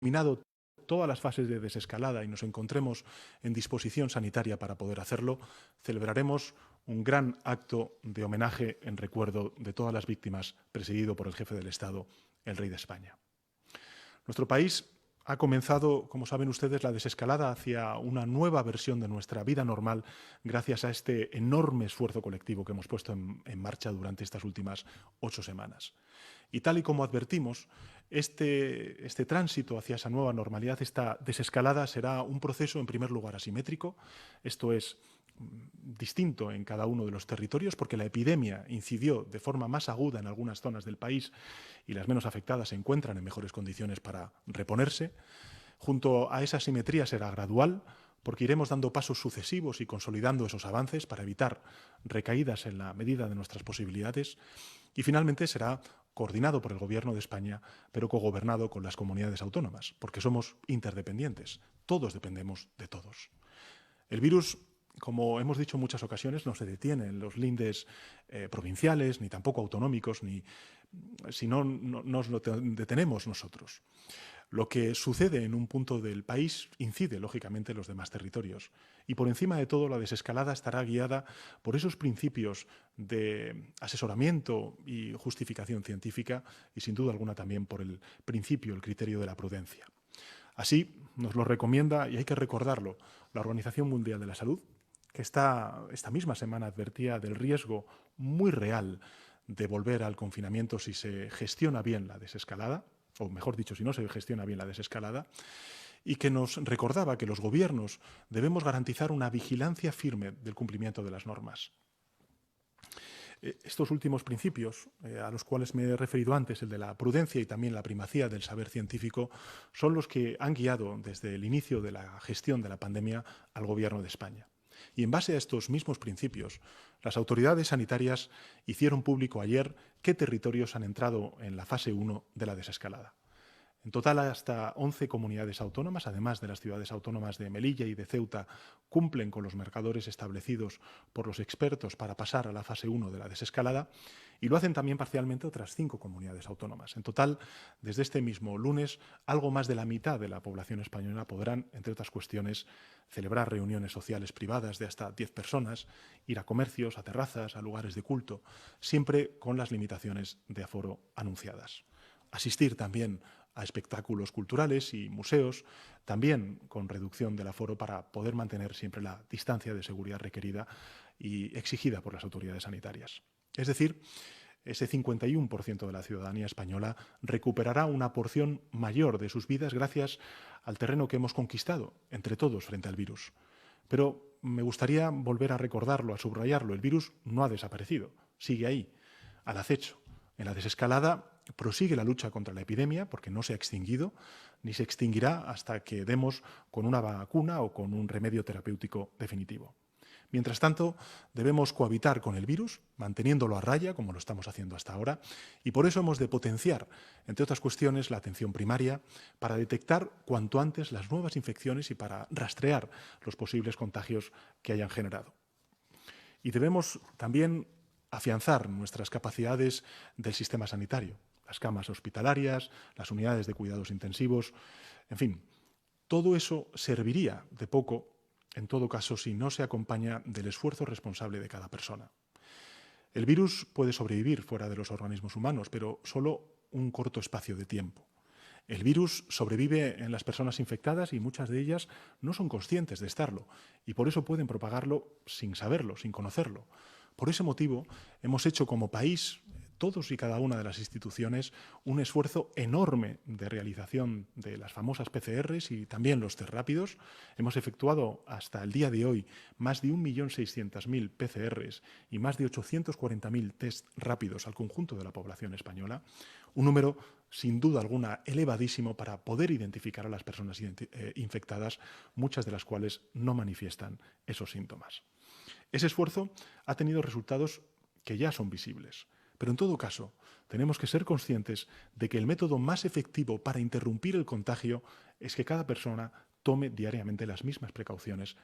terminado todas las fases de desescalada y nos encontremos en disposición sanitaria para poder hacerlo, celebraremos un gran acto de homenaje en recuerdo de todas las víctimas, presidido por el jefe del Estado, el Rey de España. Nuestro país ha comenzado, como saben ustedes, la desescalada hacia una nueva versión de nuestra vida normal gracias a este enorme esfuerzo colectivo que hemos puesto en marcha durante estas últimas 8 semanas. Y tal y como advertimos, este tránsito hacia esa nueva normalidad, esta desescalada, será un proceso, en primer lugar, asimétrico. Esto es distinto en cada uno de los territorios porque la epidemia incidió de forma más aguda en algunas zonas del país y las menos afectadas se encuentran en mejores condiciones para reponerse. Junto a esa asimetría será gradual, porque iremos dando pasos sucesivos y consolidando esos avances para evitar recaídas en la medida de nuestras posibilidades. Y finalmente será coordinado por el Gobierno de España, pero cogobernado con las comunidades autónomas, porque somos interdependientes. Todos dependemos de todos. El virus, como hemos dicho en muchas ocasiones, no se detiene en los lindes provinciales, ni tampoco autonómicos, ni si no nos lo detenemos nosotros. Lo que sucede en un punto del país incide, lógicamente, en los demás territorios. Y por encima de todo, la desescalada estará guiada por esos principios de asesoramiento y justificación científica y, sin duda alguna, también por el principio, el criterio de la prudencia. Así nos lo recomienda, y hay que recordarlo, la Organización Mundial de la Salud, que esta misma semana advertía del riesgo muy real de volver al confinamiento si se gestiona bien la desescalada, o mejor dicho, si no se gestiona bien la desescalada, y que nos recordaba que los gobiernos debemos garantizar una vigilancia firme del cumplimiento de las normas. Estos últimos principios, a los cuales me he referido antes, el de la prudencia y también la primacía del saber científico, son los que han guiado desde el inicio de la gestión de la pandemia al Gobierno de España. Y en base a estos mismos principios, las autoridades sanitarias hicieron público ayer qué territorios han entrado en la fase 1 de la desescalada. En total, hasta 11 comunidades autónomas, además de las ciudades autónomas de Melilla y de Ceuta, cumplen con los marcadores establecidos por los expertos para pasar a la fase 1 de la desescalada, y lo hacen también parcialmente otras 5 comunidades autónomas. En total, desde este mismo lunes, algo más de la mitad de la población española podrán, entre otras cuestiones, celebrar reuniones sociales privadas de hasta 10 personas, ir a comercios, a terrazas, a lugares de culto, siempre con las limitaciones de aforo anunciadas. Asistir también a espectáculos culturales y museos, también con reducción del aforo para poder mantener siempre la distancia de seguridad requerida y exigida por las autoridades sanitarias. Es decir, ese 51% de la ciudadanía española recuperará una porción mayor de sus vidas gracias al terreno que hemos conquistado entre todos frente al virus. Pero me gustaría volver a recordarlo, a subrayarlo. El virus no ha desaparecido, sigue ahí, al acecho. En la desescalada prosigue la lucha contra la epidemia porque no se ha extinguido ni se extinguirá hasta que demos con una vacuna o con un remedio terapéutico definitivo. Mientras tanto, debemos cohabitar con el virus, manteniéndolo a raya, como lo estamos haciendo hasta ahora, y por eso hemos de potenciar, entre otras cuestiones, la atención primaria para detectar cuanto antes las nuevas infecciones y para rastrear los posibles contagios que hayan generado. Y debemos también afianzar nuestras capacidades del sistema sanitario, las camas hospitalarias, las unidades de cuidados intensivos, en fin, todo eso serviría de poco, en todo caso, si no se acompaña del esfuerzo responsable de cada persona. El virus puede sobrevivir fuera de los organismos humanos, pero solo un corto espacio de tiempo. El virus sobrevive en las personas infectadas y muchas de ellas no son conscientes de estarlo y por eso pueden propagarlo sin saberlo, sin conocerlo. Por ese motivo, hemos hecho como país, todos y cada una de las instituciones, un esfuerzo enorme de realización de las famosas PCRs y también los test rápidos. Hemos efectuado hasta el día de hoy más de 1.600.000 PCRs y más de 840.000 test rápidos al conjunto de la población española, un número sin duda alguna elevadísimo para poder identificar a las personas infectadas, muchas de las cuales no manifiestan esos síntomas. Ese esfuerzo ha tenido resultados que ya son visibles. Pero en todo caso, tenemos que ser conscientes de que el método más efectivo para interrumpir el contagio es que cada persona tome diariamente las mismas precauciones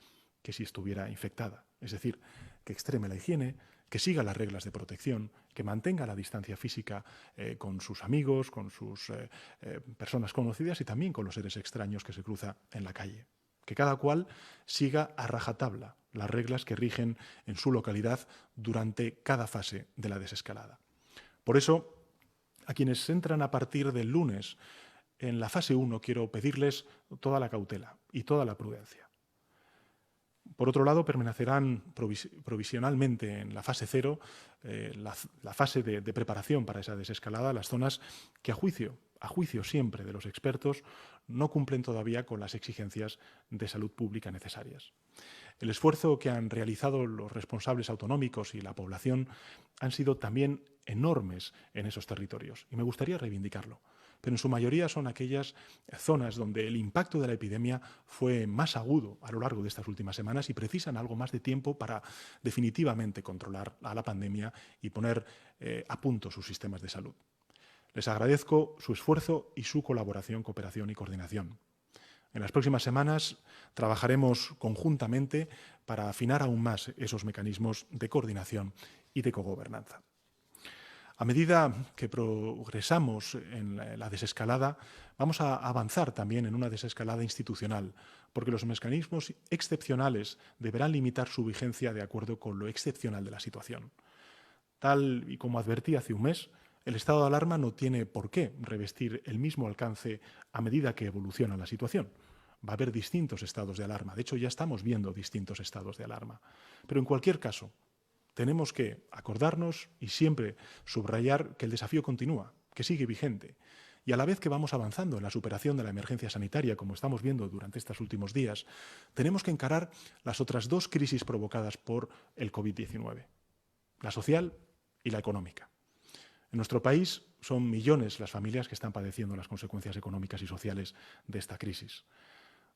que si estuviera infectada. Es decir, que extreme la higiene, que siga las reglas de protección, que mantenga la distancia física con sus amigos, con sus personas conocidas y también con los seres extraños que se cruza en la calle. Que cada cual siga a rajatabla las reglas que rigen en su localidad durante cada fase de la desescalada. Por eso, a quienes entran a partir del lunes en la fase 1, quiero pedirles toda la cautela y toda la prudencia. Por otro lado, permanecerán provisionalmente en la fase 0, la fase de preparación para esa desescalada, las zonas que a juicio siempre de los expertos, no cumplen todavía con las exigencias de salud pública necesarias. El esfuerzo que han realizado los responsables autonómicos y la población han sido también enormes en esos territorios, y me gustaría reivindicarlo. Pero en su mayoría son aquellas zonas donde el impacto de la epidemia fue más agudo a lo largo de estas últimas semanas y precisan algo más de tiempo para definitivamente controlar a la pandemia y poner a punto sus sistemas de salud. Les agradezco su esfuerzo y su colaboración, cooperación y coordinación. En las próximas semanas trabajaremos conjuntamente para afinar aún más esos mecanismos de coordinación y de cogobernanza. A medida que progresamos en la desescalada, vamos a avanzar también en una desescalada institucional, porque los mecanismos excepcionales deberán limitar su vigencia de acuerdo con lo excepcional de la situación. Tal y como advertí hace un mes, el estado de alarma no tiene por qué revestir el mismo alcance a medida que evoluciona la situación. Va a haber distintos estados de alarma. De hecho, ya estamos viendo distintos estados de alarma. Pero en cualquier caso, tenemos que acordarnos y siempre subrayar que el desafío continúa, que sigue vigente. Y a la vez que vamos avanzando en la superación de la emergencia sanitaria, como estamos viendo durante estos últimos días, tenemos que encarar las otras dos crisis provocadas por el COVID-19, la social y la económica. En nuestro país son millones las familias que están padeciendo las consecuencias económicas y sociales de esta crisis.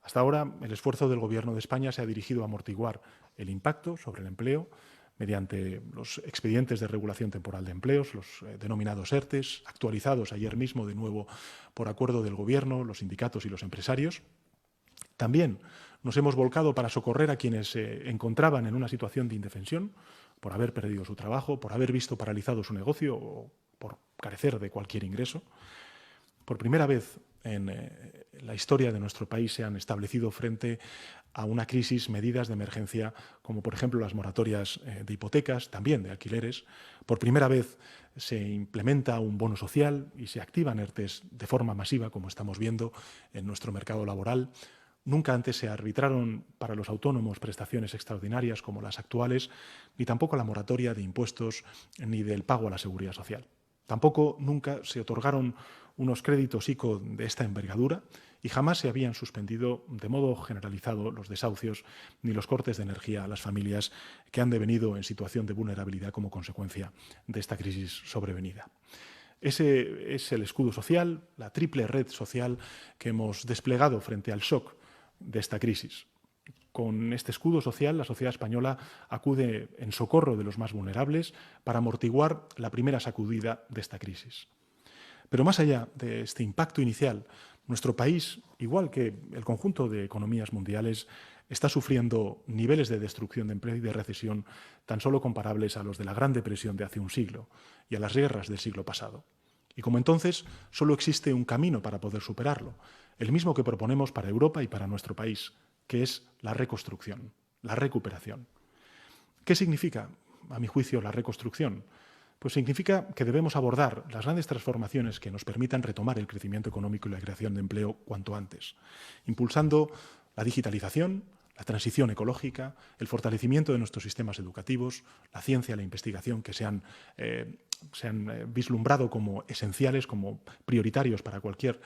Hasta ahora, el esfuerzo del Gobierno de España se ha dirigido a amortiguar el impacto sobre el empleo mediante los expedientes de regulación temporal de empleos, los denominados ERTEs, actualizados ayer mismo de nuevo por acuerdo del Gobierno, los sindicatos y los empresarios. También nos hemos volcado para socorrer a quienes se encontraban en una situación de indefensión por haber perdido su trabajo, por haber visto paralizado su negocio o por carecer de cualquier ingreso. Por primera vez en la historia de nuestro país se han establecido frente a una crisis medidas de emergencia como, por ejemplo, las moratorias de hipotecas, también de alquileres. Por primera vez se implementa un bono social y se activan ERTEs de forma masiva, como estamos viendo en nuestro mercado laboral. Nunca antes se arbitraron para los autónomos prestaciones extraordinarias como las actuales, ni tampoco la moratoria de impuestos ni del pago a la seguridad social. Tampoco nunca se otorgaron unos créditos ICO de esta envergadura y jamás se habían suspendido de modo generalizado los desahucios ni los cortes de energía a las familias que han devenido en situación de vulnerabilidad como consecuencia de esta crisis sobrevenida. Ese es el escudo social, la triple red social que hemos desplegado frente al shock de esta crisis. Con este escudo social, la sociedad española acude en socorro de los más vulnerables para amortiguar la primera sacudida de esta crisis. Pero más allá de este impacto inicial, nuestro país, igual que el conjunto de economías mundiales, está sufriendo niveles de destrucción de empleo y de recesión tan solo comparables a los de la Gran Depresión de hace un siglo y a las guerras del siglo pasado. Y como entonces, solo existe un camino para poder superarlo, el mismo que proponemos para Europa y para nuestro país, que es la reconstrucción, la recuperación. ¿Qué significa, a mi juicio, la reconstrucción? Pues significa que debemos abordar las grandes transformaciones que nos permitan retomar el crecimiento económico y la creación de empleo cuanto antes, impulsando la digitalización, la transición ecológica, el fortalecimiento de nuestros sistemas educativos, la ciencia, la investigación que se han vislumbrado como esenciales, como prioritarios para cualquier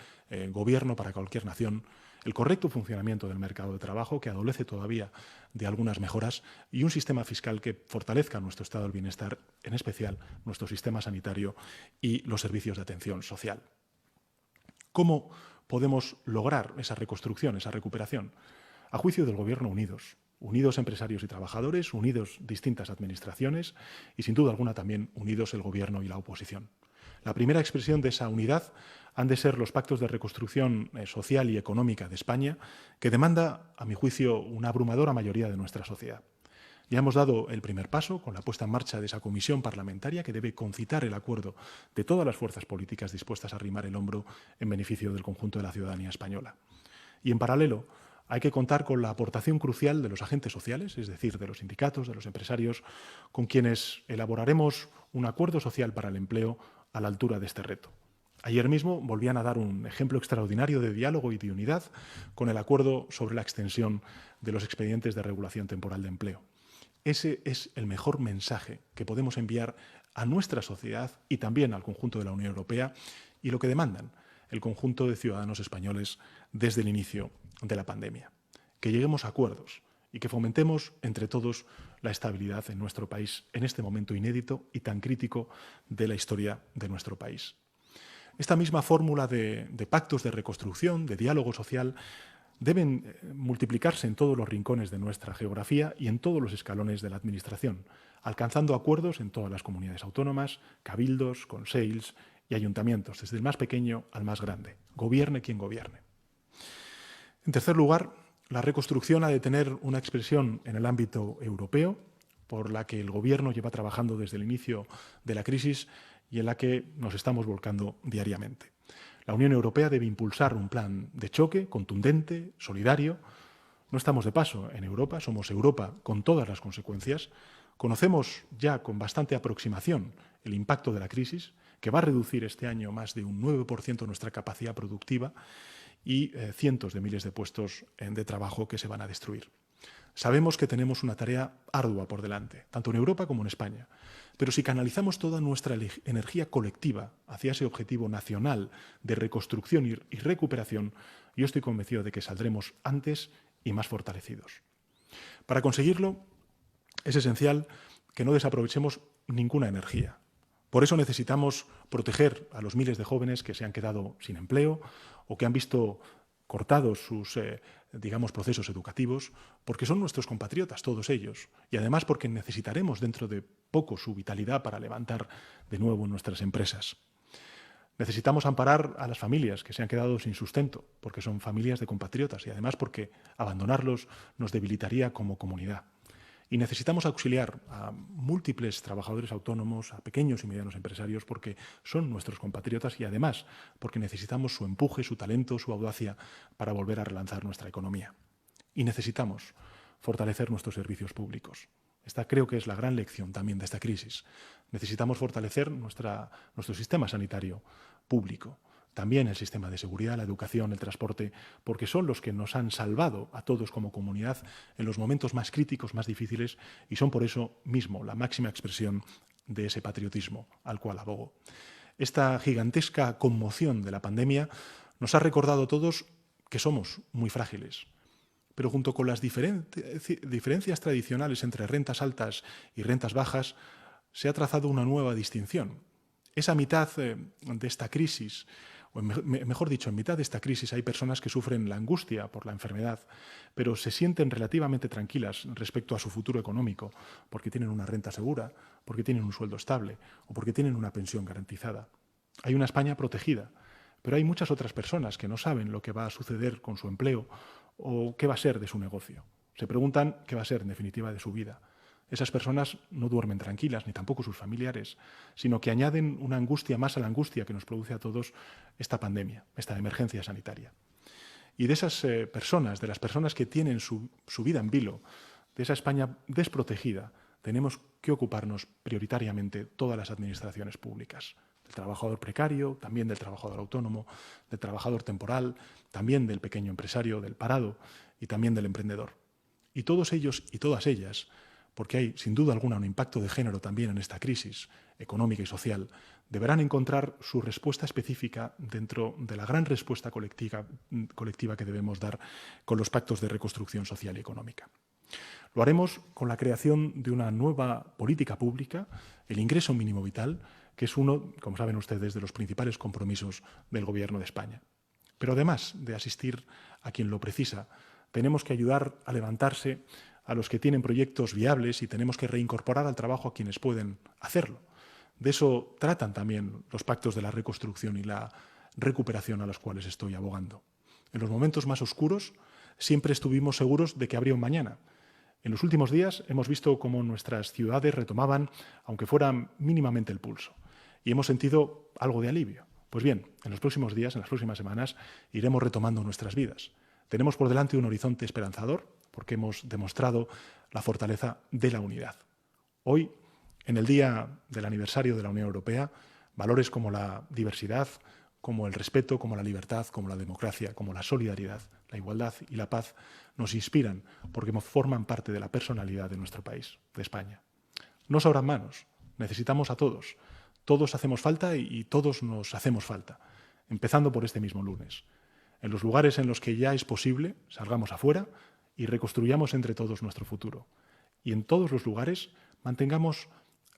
gobierno, para cualquier nación, el correcto funcionamiento del mercado de trabajo, que adolece todavía de algunas mejoras, y un sistema fiscal que fortalezca nuestro estado del bienestar, en especial nuestro sistema sanitario y los servicios de atención social. ¿Cómo podemos lograr esa reconstrucción, esa recuperación? A juicio del Gobierno, unidos empresarios y trabajadores, unidos distintas administraciones y, sin duda alguna, también unidos el Gobierno y la oposición. La primera expresión de esa unidad han de ser los pactos de reconstrucción social y económica de España, que demanda, a mi juicio, una abrumadora mayoría de nuestra sociedad. Ya hemos dado el primer paso con la puesta en marcha de esa comisión parlamentaria que debe concitar el acuerdo de todas las fuerzas políticas dispuestas a arrimar el hombro en beneficio del conjunto de la ciudadanía española. Y en paralelo, hay que contar con la aportación crucial de los agentes sociales, es decir, de los sindicatos, de los empresarios, con quienes elaboraremos un acuerdo social para el empleo a la altura de este reto. Ayer mismo volvían a dar un ejemplo extraordinario de diálogo y de unidad con el acuerdo sobre la extensión de los expedientes de regulación temporal de empleo. Ese es el mejor mensaje que podemos enviar a nuestra sociedad y también al conjunto de la Unión Europea y lo que demandan el conjunto de ciudadanos españoles desde el inicio de la pandemia. Que lleguemos a acuerdos y que fomentemos entre todos la estabilidad en nuestro país en este momento inédito y tan crítico de la historia de nuestro país. Esta misma fórmula de pactos de reconstrucción, de diálogo social, deben multiplicarse en todos los rincones de nuestra geografía y en todos los escalones de la Administración, alcanzando acuerdos en todas las comunidades autónomas, cabildos, consells y ayuntamientos, desde el más pequeño al más grande, gobierne quien gobierne. En tercer lugar, la reconstrucción ha de tener una expresión en el ámbito europeo, por la que el Gobierno lleva trabajando desde el inicio de la crisis y en la que nos estamos volcando diariamente. La Unión Europea debe impulsar un plan de choque contundente, solidario. No estamos de paso en Europa, somos Europa con todas las consecuencias. Conocemos ya con bastante aproximación el impacto de la crisis, que va a reducir este año más de un 9% nuestra capacidad productiva y cientos de miles de puestos de trabajo que se van a destruir. Sabemos que tenemos una tarea ardua por delante, tanto en Europa como en España. Pero si canalizamos toda nuestra energía colectiva hacia ese objetivo nacional de reconstrucción y recuperación, yo estoy convencido de que saldremos antes y más fortalecidos. Para conseguirlo, es esencial que no desaprovechemos ninguna energía. Por eso necesitamos proteger a los miles de jóvenes que se han quedado sin empleo o que han visto cortados sus procesos educativos, porque son nuestros compatriotas, todos ellos, y además porque necesitaremos dentro de poco su vitalidad para levantar de nuevo nuestras empresas. Necesitamos amparar a las familias que se han quedado sin sustento, porque son familias de compatriotas y además porque abandonarlos nos debilitaría como comunidad. Y necesitamos auxiliar a múltiples trabajadores autónomos, a pequeños y medianos empresarios, porque son nuestros compatriotas y además porque necesitamos su empuje, su talento, su audacia para volver a relanzar nuestra economía. Y necesitamos fortalecer nuestros servicios públicos. Esta creo que es la gran lección también de esta crisis. Necesitamos fortalecer nuestro sistema sanitario público. También el sistema de seguridad, la educación, el transporte, porque son los que nos han salvado a todos como comunidad en los momentos más críticos, más difíciles, y son por eso mismo la máxima expresión de ese patriotismo al cual abogo. Esta gigantesca conmoción de la pandemia nos ha recordado a todos que somos muy frágiles, pero junto con las diferencias tradicionales entre rentas altas y rentas bajas, se ha trazado una nueva distinción. Esa mitad de esta crisis, o mejor dicho, en mitad de esta crisis hay personas que sufren la angustia por la enfermedad, pero se sienten relativamente tranquilas respecto a su futuro económico, porque tienen una renta segura, porque tienen un sueldo estable o porque tienen una pensión garantizada. Hay una España protegida, pero hay muchas otras personas que no saben lo que va a suceder con su empleo o qué va a ser de su negocio. Se preguntan qué va a ser, en definitiva, de su vida. Esas personas no duermen tranquilas, ni tampoco sus familiares, sino que añaden una angustia más a la angustia que nos produce a todos esta pandemia, esta emergencia sanitaria. Y de esas personas, de las personas que tienen su vida en vilo, de esa España desprotegida, tenemos que ocuparnos prioritariamente todas las administraciones públicas. Del trabajador precario, también del trabajador autónomo, del trabajador temporal, también del pequeño empresario, del parado y también del emprendedor. Y todos ellos y todas ellas, porque hay sin duda alguna un impacto de género también en esta crisis económica y social, deberán encontrar su respuesta específica dentro de la gran respuesta colectiva que debemos dar con los pactos de reconstrucción social y económica. Lo haremos con la creación de una nueva política pública, el ingreso mínimo vital, que es uno, como saben ustedes, de los principales compromisos del Gobierno de España. Pero además de asistir a quien lo precisa, tenemos que ayudar a levantarse a los que tienen proyectos viables y tenemos que reincorporar al trabajo a quienes pueden hacerlo. De eso tratan también los pactos de la reconstrucción y la recuperación a los cuales estoy abogando. En los momentos más oscuros siempre estuvimos seguros de que habría un mañana. En los últimos días hemos visto cómo nuestras ciudades retomaban, aunque fuera mínimamente, el pulso. Y hemos sentido algo de alivio. Pues bien, en los próximos días, en las próximas semanas, iremos retomando nuestras vidas. Tenemos por delante un horizonte esperanzador porque hemos demostrado la fortaleza de la unidad. Hoy, en el día del aniversario de la Unión Europea, valores como la diversidad, como el respeto, como la libertad, como la democracia, como la solidaridad, la igualdad y la paz nos inspiran porque forman parte de la personalidad de nuestro país, de España. No sobran manos, necesitamos a todos. Todos hacemos falta y todos nos hacemos falta, empezando por este mismo lunes. En los lugares en los que ya es posible, salgamos afuera y reconstruyamos entre todos nuestro futuro. Y en todos los lugares mantengamos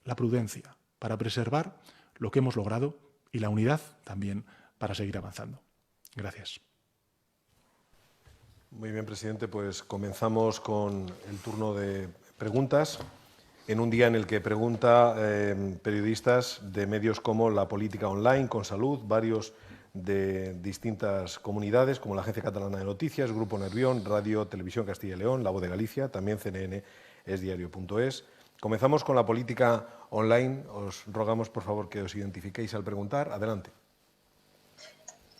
la prudencia para preservar lo que hemos logrado y la unidad también para seguir avanzando. Gracias. Muy bien, presidente. Pues comenzamos con el turno de preguntas. En un día en el que pregunta periodistas de medios como La Política Online, Con Salud, varios de distintas comunidades, como la Agencia Catalana de Noticias, Grupo Nervión, Radio Televisión Castilla y León, La Voz de Galicia, también CNN, esdiario.es. Comenzamos con La Política Online. Os rogamos, por favor, que os identifiquéis al preguntar. Adelante.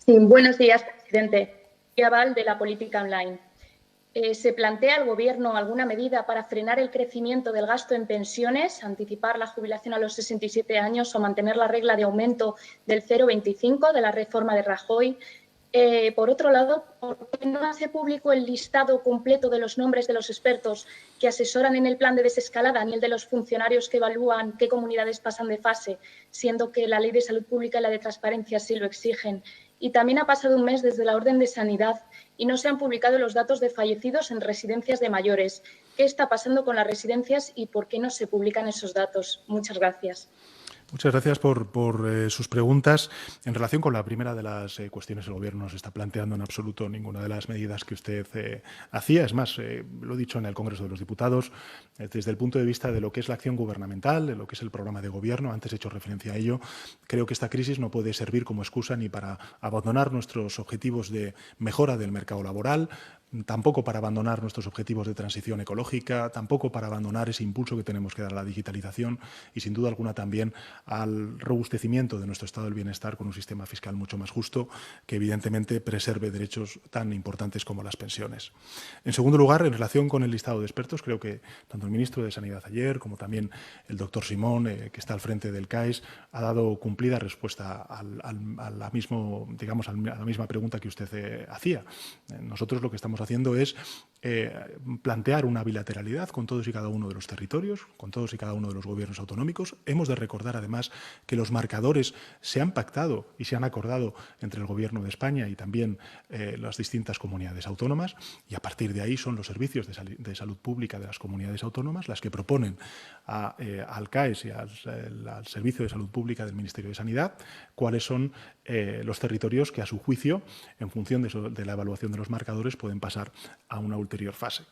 Sí, buenos días, presidente. Val, de La Política Online. ¿Se plantea el Gobierno alguna medida para frenar el crecimiento del gasto en pensiones, anticipar la jubilación a los 67 años o mantener la regla de aumento del 0,25 de la reforma de Rajoy? Por otro lado, ¿por qué no hace público el listado completo de los nombres de los expertos que asesoran en el plan de desescalada ni el de los funcionarios que evalúan qué comunidades pasan de fase, siendo que la Ley de Salud Pública y la de Transparencia sí lo exigen? Y también ha pasado un mes desde la orden de sanidad y no se han publicado los datos de fallecidos en residencias de mayores. ¿Qué está pasando con las residencias y por qué no se publican esos datos? Muchas gracias. Muchas gracias por sus preguntas. En relación con la primera de las cuestiones, el Gobierno no se está planteando en absoluto ninguna de las medidas que usted hacía. Es más, lo he dicho en el Congreso de los Diputados, desde el punto de vista de lo que es la acción gubernamental, de lo que es el programa de Gobierno, antes he hecho referencia a ello, creo que esta crisis no puede servir como excusa ni para abandonar nuestros objetivos de mejora del mercado laboral, tampoco para abandonar nuestros objetivos de transición ecológica, tampoco para abandonar ese impulso que tenemos que dar a la digitalización y, sin duda alguna, también al robustecimiento de nuestro estado del bienestar con un sistema fiscal mucho más justo que, evidentemente, preserve derechos tan importantes como las pensiones. En segundo lugar, en relación con el listado de expertos, creo que tanto el ministro de Sanidad ayer como también el doctor Simón, que está al frente del CAES, ha dado cumplida respuesta a la misma pregunta que usted hacía. Nosotros lo que estamos haciendo es plantear una bilateralidad con todos y cada uno de los territorios, con todos y cada uno de los gobiernos autonómicos. Hemos de recordar, además, que los marcadores se han pactado y se han acordado entre el Gobierno de España y también las distintas comunidades autónomas, y a partir de ahí son los servicios de salud pública de las comunidades autónomas las que proponen al CAES y al Servicio de Salud Pública del Ministerio de Sanidad cuáles son los territorios que, a su juicio, en función de la evaluación de los marcadores, pueden pasar a una ulterior fase.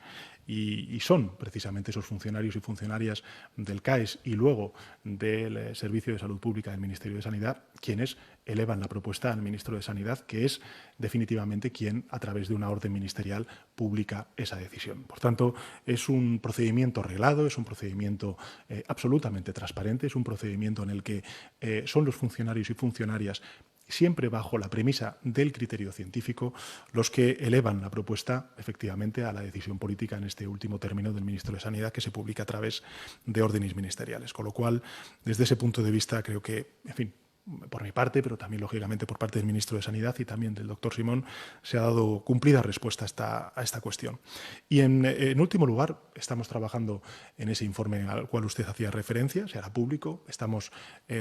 Y son precisamente esos funcionarios y funcionarias del CAES y luego del Servicio de Salud Pública del Ministerio de Sanidad quienes elevan la propuesta al ministro de Sanidad, que es definitivamente quien, a través de una orden ministerial, publica esa decisión. Por tanto, es un procedimiento reglado, es un procedimiento absolutamente transparente, es un procedimiento en el que son los funcionarios y funcionarias, siempre bajo la premisa del criterio científico, los que elevan la propuesta efectivamente a la decisión política en este último término del ministro de Sanidad, que se publica a través de órdenes ministeriales. Con lo cual, desde ese punto de vista, creo que, en fin, por mi parte, pero también, lógicamente, por parte del ministro de Sanidad y también del doctor Simón, se ha dado cumplida respuesta a esta cuestión. Y, en último lugar, estamos trabajando en ese informe al cual usted hacía referencia, se hará público. Estamos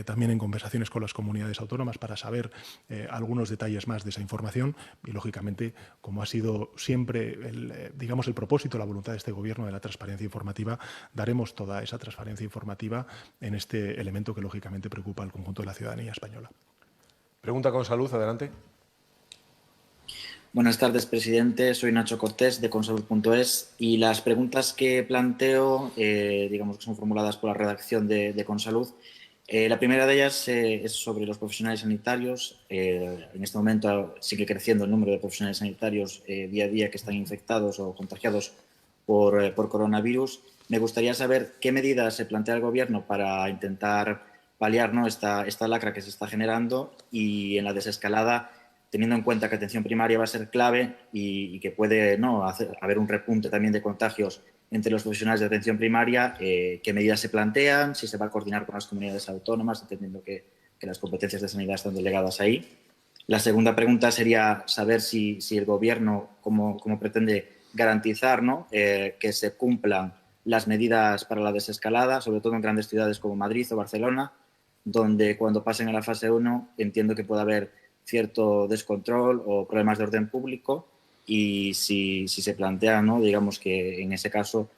también en conversaciones con las comunidades autónomas para saber algunos detalles más de esa información y, lógicamente, como ha sido siempre el propósito, la voluntad de este Gobierno de la transparencia informativa, daremos toda esa transparencia informativa en este elemento que, lógicamente, preocupa al conjunto de la ciudadanía española. Pregunta con Salud, adelante. Buenas tardes, presidente. Soy Nacho Cortés, de consalud.es, y las preguntas que planteo, digamos que son formuladas por la redacción de Consalud. La primera de ellas es sobre los profesionales sanitarios. En este momento sigue creciendo el número de profesionales sanitarios día a día que están infectados o contagiados por coronavirus. Me gustaría saber qué medidas se plantea el Gobierno para intentar paliar, ¿no?, esta lacra que se está generando, y en la desescalada, teniendo en cuenta que atención primaria va a ser clave y que puede, ¿no?, haber un repunte también de contagios entre los profesionales de atención primaria, qué medidas se plantean, si se va a coordinar con las comunidades autónomas, entendiendo que las competencias de sanidad están delegadas ahí. La segunda pregunta sería saber si el Gobierno cómo pretende garantizar, ¿no?, que se cumplan las medidas para la desescalada, sobre todo en grandes ciudades como Madrid o Barcelona, donde cuando pasen a la fase 1 entiendo que puede haber cierto descontrol o problemas de orden público, y si se plantea, ¿no?, digamos que en ese caso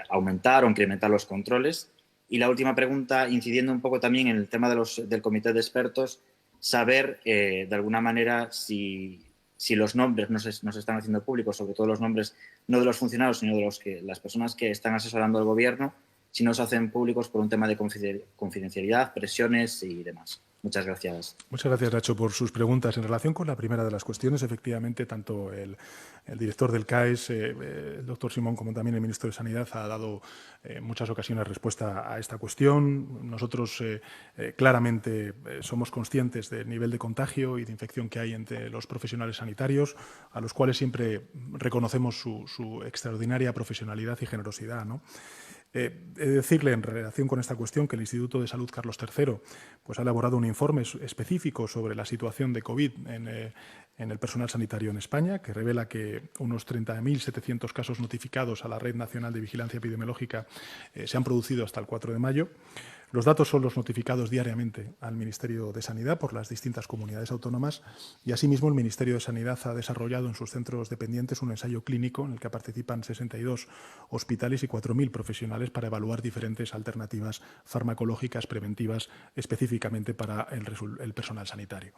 aumentar o incrementar los controles. Y la última pregunta, incidiendo un poco también en el tema del comité de expertos, saber de alguna manera si los nombres no se están haciendo públicos, sobre todo los nombres no de los funcionarios, sino de las personas que están asesorando al Gobierno, si no se hacen públicos por un tema de confidencialidad, presiones y demás. Muchas gracias. Muchas gracias, Nacho, por sus preguntas. En relación con la primera de las cuestiones, efectivamente, tanto el director del CAES, el doctor Simón, como también el ministro de Sanidad, ha dado en muchas ocasiones respuesta a esta cuestión. Nosotros claramente somos conscientes del nivel de contagio y de infección que hay entre los profesionales sanitarios, a los cuales siempre reconocemos su extraordinaria profesionalidad y generosidad, ¿no? He de decirle en relación con esta cuestión que el Instituto de Salud Carlos III pues, ha elaborado un informe específico sobre la situación de COVID en el personal sanitario en España, que revela que unos 30.700 casos notificados a la Red Nacional de Vigilancia Epidemiológica se han producido hasta el 4 de mayo. Los datos son los notificados diariamente al Ministerio de Sanidad por las distintas comunidades autónomas, y asimismo el Ministerio de Sanidad ha desarrollado en sus centros dependientes un ensayo clínico en el que participan 62 hospitales y 4.000 profesionales para evaluar diferentes alternativas farmacológicas preventivas específicamente para el personal sanitario.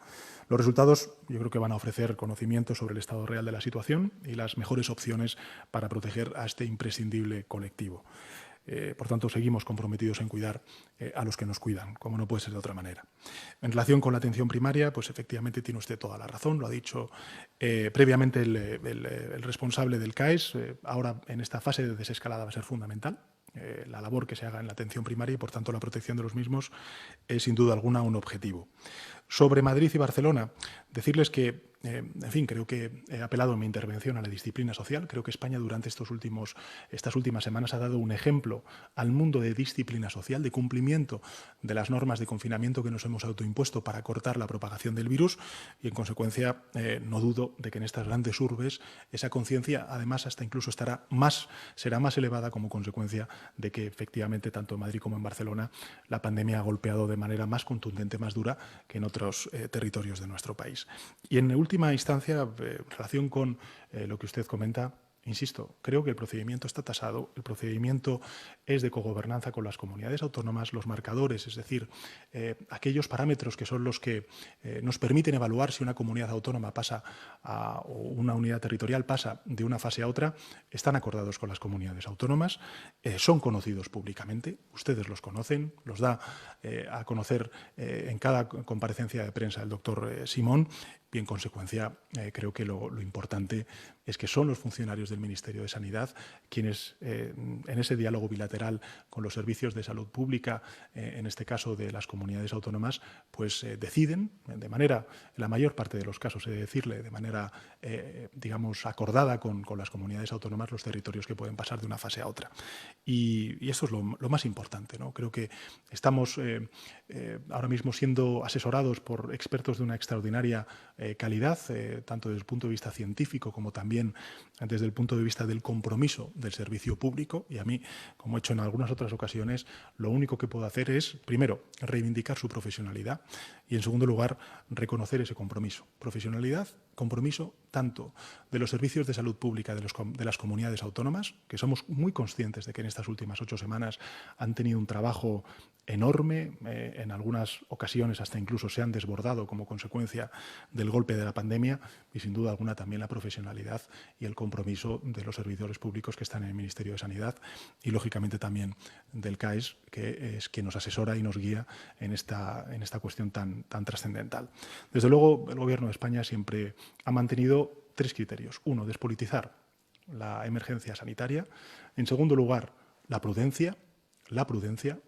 Los resultados yo creo que van a ofrecer conocimiento sobre el estado real de la situación y las mejores opciones para proteger a este imprescindible colectivo. Por tanto, seguimos comprometidos en cuidar a los que nos cuidan, como no puede ser de otra manera. En relación con la atención primaria, pues efectivamente tiene usted toda la razón, lo ha dicho previamente el responsable del CAES. Ahora, en esta fase de desescalada, va a ser fundamental la labor que se haga en la atención primaria y, por tanto, la protección de los mismos es, sin duda alguna, un objetivo. Sobre Madrid y Barcelona, decirles que, en fin, creo que he apelado en mi intervención a la disciplina social. Creo que España durante estas últimas semanas ha dado un ejemplo al mundo de disciplina social, de cumplimiento de las normas de confinamiento que nos hemos autoimpuesto para cortar la propagación del virus, y en consecuencia no dudo de que en estas grandes urbes esa conciencia además hasta incluso será más elevada como consecuencia de que efectivamente tanto en Madrid como en Barcelona la pandemia ha golpeado de manera más contundente, más dura que en otros territorios de nuestro país. Y en última instancia, en relación con lo que usted comenta, insisto, creo que el procedimiento está tasado, el procedimiento es de cogobernanza con las comunidades autónomas, los marcadores, es decir, aquellos parámetros que son los que nos permiten evaluar si una comunidad autónoma pasa o una unidad territorial pasa de una fase a otra, están acordados con las comunidades autónomas, son conocidos públicamente, ustedes los conocen, los da a conocer en cada comparecencia de prensa el doctor Simón, y en consecuencia creo que lo importante es que son los funcionarios del Ministerio de Sanidad quienes en ese diálogo bilateral con los servicios de salud pública, en este caso de las comunidades autónomas, pues deciden de manera, en la mayor parte de los casos, he de decirle, de manera, digamos, acordada con las comunidades autónomas los territorios que pueden pasar de una fase a otra. Y eso es lo más importante, ¿no? Creo que estamos ahora mismo siendo asesorados por expertos de una extraordinaria calidad, tanto desde el punto de vista científico como también desde el punto de vista del compromiso del servicio público. Y a mí, como he hecho en algunas otras ocasiones, lo único que puedo hacer es, primero, reivindicar su profesionalidad y, en segundo lugar, reconocer ese compromiso. Profesionalidad, compromiso tanto de los servicios de salud pública de las comunidades autónomas, que somos muy conscientes de que en estas últimas 8 semanas han tenido un trabajo enorme, en algunas ocasiones hasta incluso se han desbordado como consecuencia del golpe de la pandemia, y sin duda alguna también la profesionalidad y el compromiso de los servidores públicos que están en el Ministerio de Sanidad y lógicamente también del CAES, que es quien nos asesora y nos guía en esta cuestión tan trascendental. Desde luego, el Gobierno de España siempre ha mantenido 3 criterios. 1, despolitizar la emergencia sanitaria. En segundo lugar, la prudencia,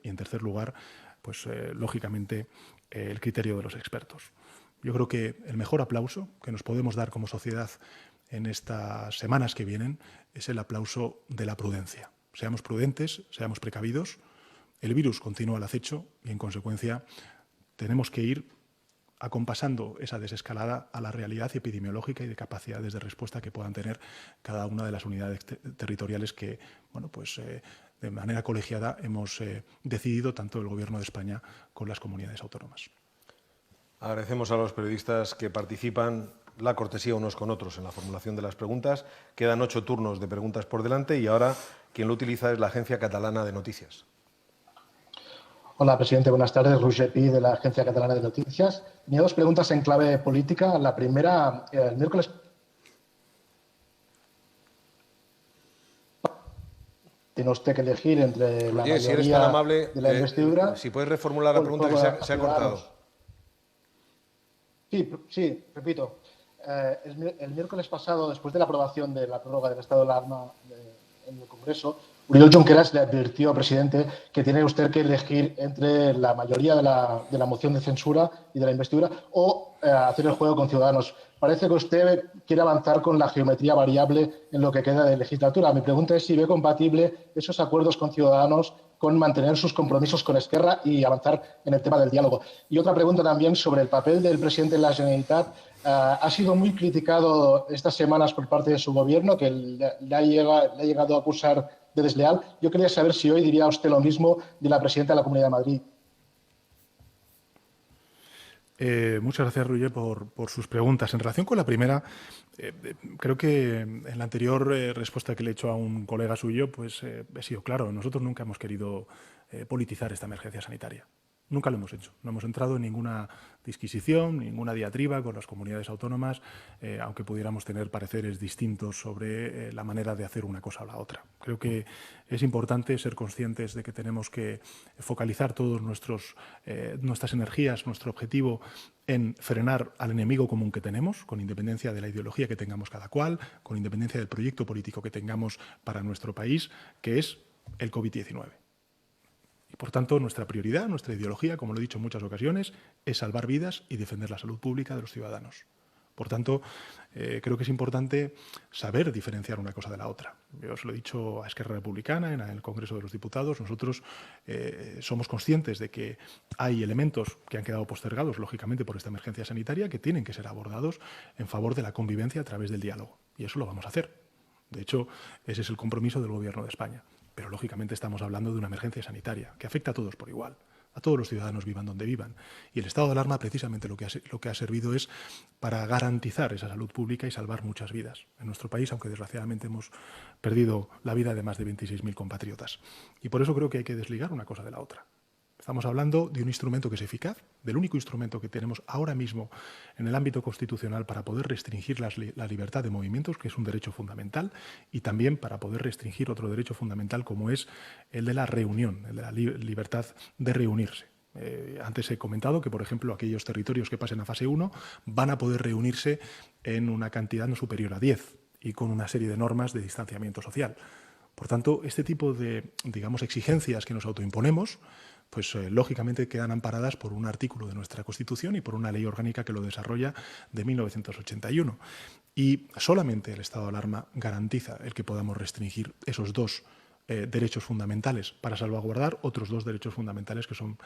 y en tercer lugar, pues lógicamente, el criterio de los expertos. Yo creo que el mejor aplauso que nos podemos dar como sociedad en estas semanas que vienen es el aplauso de la prudencia. Seamos prudentes, seamos precavidos. El virus continúa al acecho y, en consecuencia, tenemos que ir acompasando esa desescalada a la realidad epidemiológica y de capacidades de respuesta que puedan tener cada una de las unidades territoriales que, bueno, pues, de manera colegiada hemos decidido tanto el Gobierno de España con las comunidades autónomas. Agradecemos a los periodistas que participan la cortesía unos con otros en la formulación de las preguntas. Quedan 8 turnos de preguntas por delante y ahora quien lo utiliza es la Agencia Catalana de Noticias. Hola, presidente. Buenas tardes. Roger Pi, de la Agencia Catalana de Noticias. Tenía 2 preguntas en clave política. La primera, el miércoles... Tiene usted que elegir entre la mayoría si eres tan amable, de la investidura... si puedes reformular la pregunta que se ha cortado. Sí, repito. El miércoles pasado, después de la aprobación de la prórroga del estado de alarma en el Congreso, Oriol Junqueras le advirtió al presidente que tiene usted que elegir entre la mayoría de la moción de censura y de la investidura o hacer el juego con Ciudadanos. Parece que usted quiere avanzar con la geometría variable en lo que queda de legislatura. Mi pregunta es si ve compatible esos acuerdos con Ciudadanos con mantener sus compromisos con Esquerra y avanzar en el tema del diálogo. Y otra pregunta también sobre el papel del presidente de la Generalitat. Ha sido muy criticado estas semanas por parte de su gobierno, que le ha llegado a acusar de desleal. Yo quería saber si hoy diría usted lo mismo de la presidenta de la Comunidad de Madrid. Muchas gracias, Roger, por sus preguntas. En relación con la primera, creo que en la anterior respuesta que le he hecho a un colega suyo, pues he sido claro. Nosotros nunca hemos querido politizar esta emergencia sanitaria. Nunca lo hemos hecho. No hemos entrado en ninguna disquisición, ninguna diatriba con las comunidades autónomas, aunque pudiéramos tener pareceres distintos sobre la manera de hacer una cosa o la otra. Creo que es importante ser conscientes de que tenemos que focalizar todas nuestras energías, nuestro objetivo en frenar al enemigo común que tenemos, con independencia de la ideología que tengamos cada cual, con independencia del proyecto político que tengamos para nuestro país, que es el COVID-19. Y, por tanto, nuestra prioridad, nuestra ideología, como lo he dicho en muchas ocasiones, es salvar vidas y defender la salud pública de los ciudadanos. Por tanto, creo que es importante saber diferenciar una cosa de la otra. Yo os lo he dicho a Esquerra Republicana en el Congreso de los Diputados. Nosotros somos conscientes de que hay elementos que han quedado postergados, lógicamente, por esta emergencia sanitaria, que tienen que ser abordados en favor de la convivencia a través del diálogo. Y eso lo vamos a hacer. De hecho, ese es el compromiso del Gobierno de España. Pero, lógicamente, estamos hablando de una emergencia sanitaria que afecta a todos por igual, a todos los ciudadanos, vivan donde vivan. Y el estado de alarma, precisamente, lo que ha servido es para garantizar esa salud pública y salvar muchas vidas en nuestro país, aunque desgraciadamente hemos perdido la vida de más de 26.000 compatriotas. Y por eso creo que hay que desligar una cosa de la otra. Estamos hablando de un instrumento que es eficaz, del único instrumento que tenemos ahora mismo en el ámbito constitucional para poder restringir la libertad de movimientos, que es un derecho fundamental, y también para poder restringir otro derecho fundamental como es el de la reunión, el de la libertad de reunirse. Antes he comentado que, por ejemplo, aquellos territorios que pasen a fase 1 van a poder reunirse en una cantidad no superior a 10 y con una serie de normas de distanciamiento social. Por tanto, este tipo de, digamos, exigencias que nos autoimponemos, pues lógicamente quedan amparadas por un artículo de nuestra Constitución y por una ley orgánica que lo desarrolla de 1981. Y solamente el estado de alarma garantiza el que podamos restringir esos 2 derechos fundamentales para salvaguardar otros 2 derechos fundamentales que son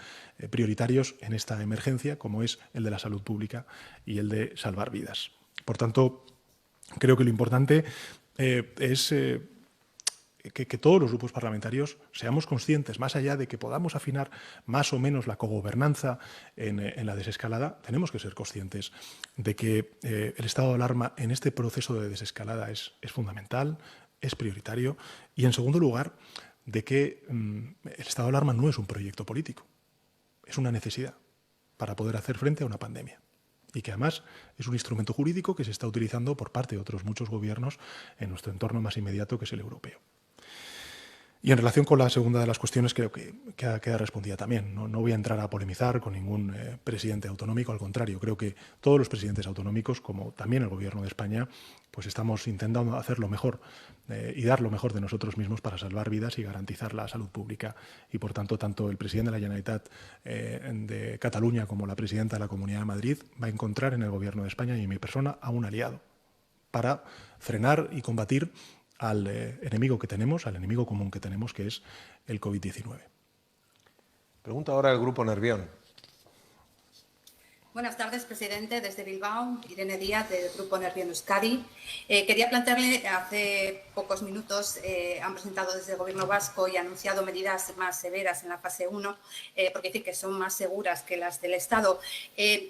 prioritarios en esta emergencia, como es el de la salud pública y el de salvar vidas. Por tanto, creo que lo importante es que todos los grupos parlamentarios seamos conscientes, más allá de que podamos afinar más o menos la cogobernanza en la desescalada, tenemos que ser conscientes de que el estado de alarma en este proceso de desescalada es fundamental, es prioritario, y en segundo lugar, de que el estado de alarma no es un proyecto político, es una necesidad para poder hacer frente a una pandemia. Y que además es un instrumento jurídico que se está utilizando por parte de otros muchos gobiernos en nuestro entorno más inmediato, que es el europeo. Y en relación con la segunda de las cuestiones, creo que queda respondida también. No voy a entrar a polemizar con ningún presidente autonómico, al contrario, creo que todos los presidentes autonómicos, como también el Gobierno de España, pues estamos intentando hacer lo mejor y dar lo mejor de nosotros mismos para salvar vidas y garantizar la salud pública. Y, por tanto, tanto el presidente de la Generalitat de Cataluña como la presidenta de la Comunidad de Madrid va a encontrar en el Gobierno de España y en mi persona a un aliado para frenar y combatir al enemigo que tenemos, al enemigo común que tenemos, que es el COVID-19. Pregunta ahora el Grupo Nervión. Buenas tardes, presidente. Desde Bilbao, Irene Díaz, del Grupo Nervión Euskadi. Quería plantearle, hace pocos minutos han presentado desde el Gobierno vasco y anunciado medidas más severas en la fase 1, porque dicen que son más seguras que las del Estado.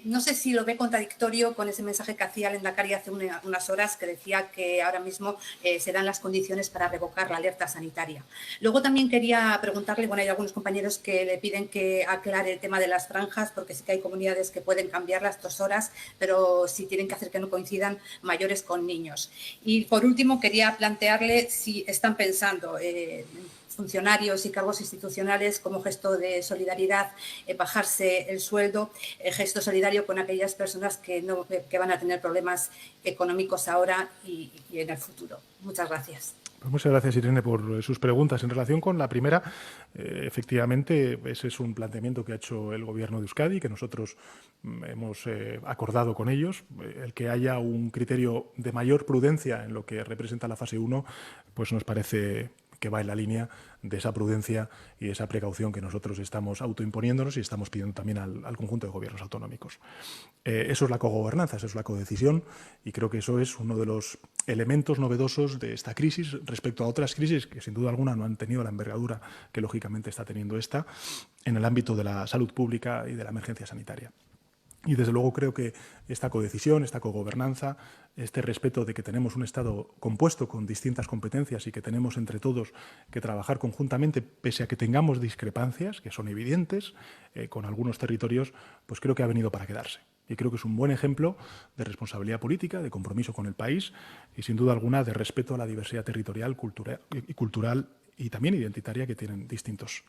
No sé si lo ve contradictorio con ese mensaje que hacía el Lehendakari hace unas horas, que decía que ahora mismo se dan las condiciones para revocar la alerta sanitaria. Luego también quería preguntarle, bueno, hay algunos compañeros que le piden que aclare el tema de las franjas, porque sí que hay comunidades que pueden cambiar las 2 horas, pero sí tienen que hacer que no coincidan mayores con niños. Y por último, quería plantearle si están pensando funcionarios y cargos institucionales como gesto de solidaridad, bajarse el sueldo, gesto solidario con aquellas personas que van a tener problemas económicos ahora y en el futuro. Muchas gracias. Pues muchas gracias, Irene, por sus preguntas. En relación con la primera, efectivamente, ese es un planteamiento que ha hecho el Gobierno de Euskadi, que nosotros hemos acordado con ellos. El que haya un criterio de mayor prudencia en lo que representa la fase 1, pues nos parece que va en la línea de esa prudencia y esa precaución que nosotros estamos autoimponiéndonos y estamos pidiendo también al conjunto de gobiernos autonómicos. Eso es la cogobernanza, eso es la codecisión, y creo que eso es uno de los elementos novedosos de esta crisis respecto a otras crisis que sin duda alguna no han tenido la envergadura que lógicamente está teniendo esta en el ámbito de la salud pública y de la emergencia sanitaria. Y desde luego creo que esta codecisión, esta cogobernanza, este respeto de que tenemos un Estado compuesto con distintas competencias y que tenemos entre todos que trabajar conjuntamente, pese a que tengamos discrepancias, que son evidentes, con algunos territorios, pues creo que ha venido para quedarse. Y creo que es un buen ejemplo de responsabilidad política, de compromiso con el país y, sin duda alguna, de respeto a la diversidad territorial, cultural y también identitaria que tienen distintos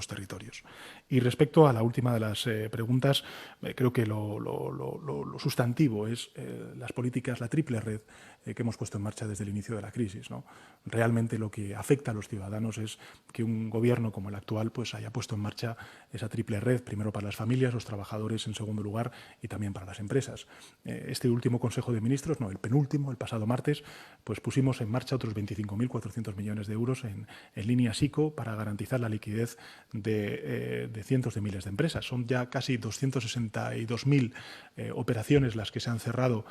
territorios. Y respecto a la última de las preguntas, creo que lo sustantivo es las políticas, la triple red que hemos puesto en marcha desde el inicio de la crisis, ¿no? Realmente lo que afecta a los ciudadanos es que un gobierno como el actual pues haya puesto en marcha esa triple red, primero para las familias, los trabajadores en segundo lugar y también para las empresas. Este último Consejo de Ministros, no, el penúltimo, el pasado martes, pues pusimos en marcha otros 25.400 millones de euros en líneas ICO para garantizar la liquidez de cientos de miles de empresas. Son ya casi 262.000 operaciones las que se han cerrado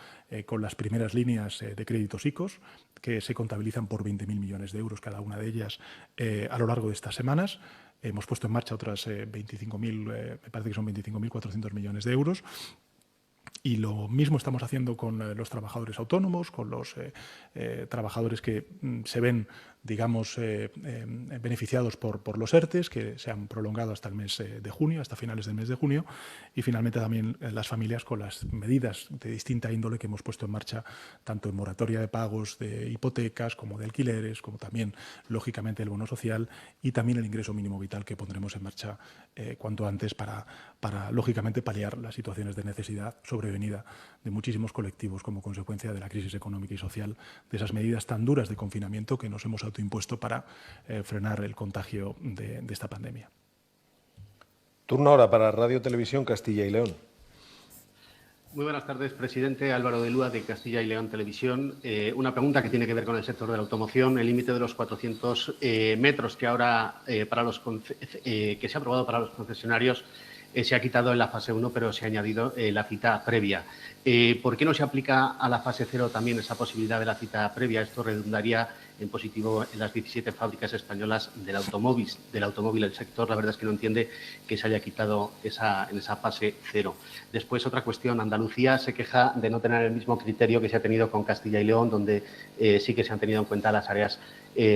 con las primeras líneas de créditos ICOs, que se contabilizan por 20.000 millones de euros cada una de ellas a lo largo de estas semanas. Hemos puesto en marcha otras 25.000, me parece que son 25.400 millones de euros. Y lo mismo estamos haciendo con los trabajadores autónomos, con los trabajadores que se ven, digamos, beneficiados por los ERTEs, que se han prolongado hasta el mes de junio, hasta finales del mes de junio, y finalmente también las familias con las medidas de distinta índole que hemos puesto en marcha, tanto en moratoria de pagos de hipotecas, como de alquileres, como también, lógicamente, el bono social y también el ingreso mínimo vital que pondremos en marcha cuanto antes para, lógicamente, paliar las situaciones de necesidad sobrevenida de muchísimos colectivos como consecuencia de la crisis económica y social, de esas medidas tan duras de confinamiento que nos hemos autoimpuesto para frenar el contagio de esta pandemia. Turno ahora para Radio Televisión Castilla y León. Muy buenas tardes, presidente. Álvaro de Lúa, de Castilla y León Televisión. Una pregunta que tiene que ver con el sector de la automoción. El límite de los 400 metros que ahora que se ha aprobado para los concesionarios se ha quitado en la fase 1, pero se ha añadido la cita previa. ¿Por qué no se aplica a la fase 0 también esa posibilidad de la cita previa? Esto redundaría en positivo en las 17 fábricas españolas del automóvil. El sector, la verdad es que no entiende que se haya quitado en esa fase 0. Después, otra cuestión. Andalucía se queja de no tener el mismo criterio que se ha tenido con Castilla y León, donde sí que se han tenido en cuenta las áreas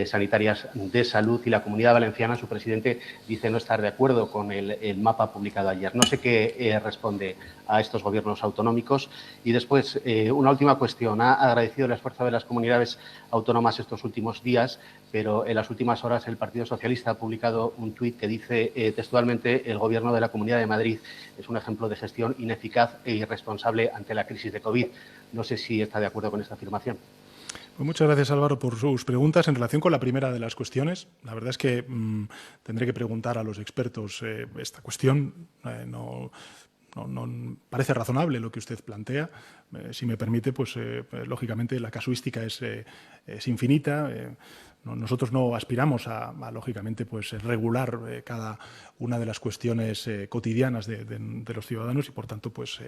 sanitarias de salud, y la Comunidad Valenciana, su presidente, dice no estar de acuerdo con el mapa publicado ayer. No sé qué responde a estos gobiernos autonómicos. Y después, una última cuestión. Ha agradecido el esfuerzo de las comunidades autónomas estos últimos días, pero en las últimas horas el Partido Socialista ha publicado un tuit que dice textualmente: el Gobierno de la Comunidad de Madrid es un ejemplo de gestión ineficaz e irresponsable ante la crisis de COVID. No sé si está de acuerdo con esta afirmación. Pues muchas gracias, Álvaro, por sus preguntas. En relación con la primera de las cuestiones, la verdad es que tendré que preguntar a los expertos esta cuestión. No parece razonable lo que usted plantea. Si me permite, pues lógicamente la casuística es infinita. Nosotros no aspiramos a lógicamente, pues regular cada una de las cuestiones cotidianas de los ciudadanos y, por tanto, pues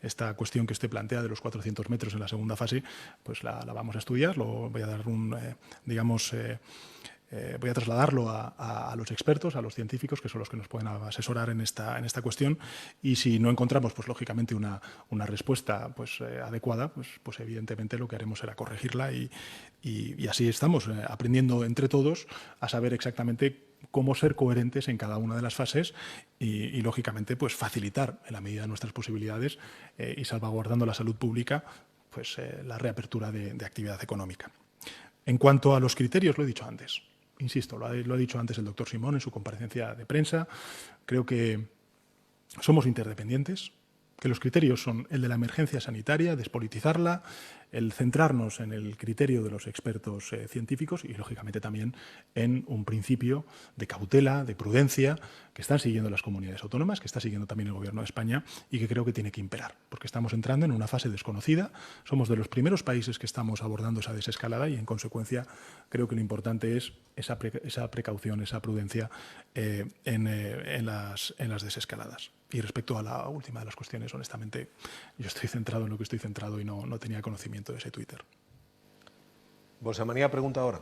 esta cuestión que usted plantea de los 400 metros en la segunda fase, pues la vamos a estudiar. Voy a dar voy a trasladarlo a los expertos, a los científicos, que son los que nos pueden asesorar en esta cuestión, y si no encontramos, pues lógicamente, una respuesta pues adecuada, pues evidentemente lo que haremos será corregirla y así estamos aprendiendo entre todos a saber exactamente cómo ser coherentes en cada una de las fases y lógicamente, pues facilitar en la medida de nuestras posibilidades y salvaguardando la salud pública, pues la reapertura de actividad económica. En cuanto a los criterios, lo he dicho antes. Insisto, lo ha dicho antes el doctor Simón en su comparecencia de prensa. Creo que somos interdependientes, que los criterios son el de la emergencia sanitaria, despolitizarla, el centrarnos en el criterio de los expertos científicos y, lógicamente, también en un principio de cautela, de prudencia, que están siguiendo las comunidades autónomas, que está siguiendo también el Gobierno de España y que creo que tiene que imperar, porque estamos entrando en una fase desconocida. Somos de los primeros países que estamos abordando esa desescalada y, en consecuencia, creo que lo importante es esa precaución, esa prudencia en las desescaladas. Y respecto a la última de las cuestiones, honestamente, yo estoy centrado en lo que estoy centrado y no tenía conocimiento de ese Twitter. Bolsamanía pregunta ahora.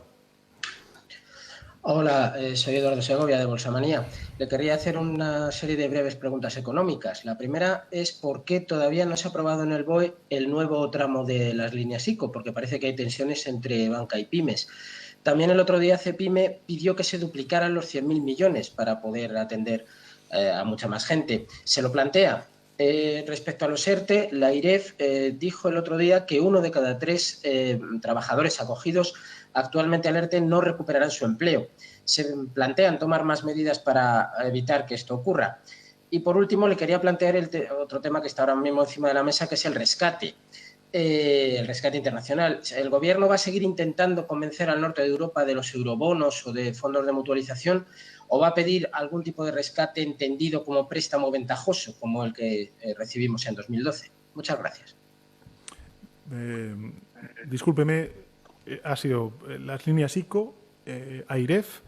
Hola, soy Eduardo Segovia de Bolsamanía. Le quería hacer una serie de breves preguntas económicas. La primera es por qué todavía no se ha aprobado en el BOE el nuevo tramo de las líneas ICO, porque parece que hay tensiones entre banca y pymes. También el otro día Cepyme pidió que se duplicaran los 100.000 millones para poder atender a mucha más gente. ¿Se lo plantea? Respecto a los ERTE, la AIREF dijo el otro día que 1 de cada 3 trabajadores acogidos actualmente al ERTE no recuperarán su empleo. ¿Se plantean tomar más medidas para evitar que esto ocurra? Y por último, le quería plantear otro tema que está ahora mismo encima de la mesa, que es el rescate internacional. ¿El Gobierno va a seguir intentando convencer al norte de Europa de los eurobonos o de fondos de mutualización, o va a pedir algún tipo de rescate entendido como préstamo ventajoso, como el que recibimos en 2012? Muchas gracias. Discúlpeme, ha sido las líneas ICO, AIREF,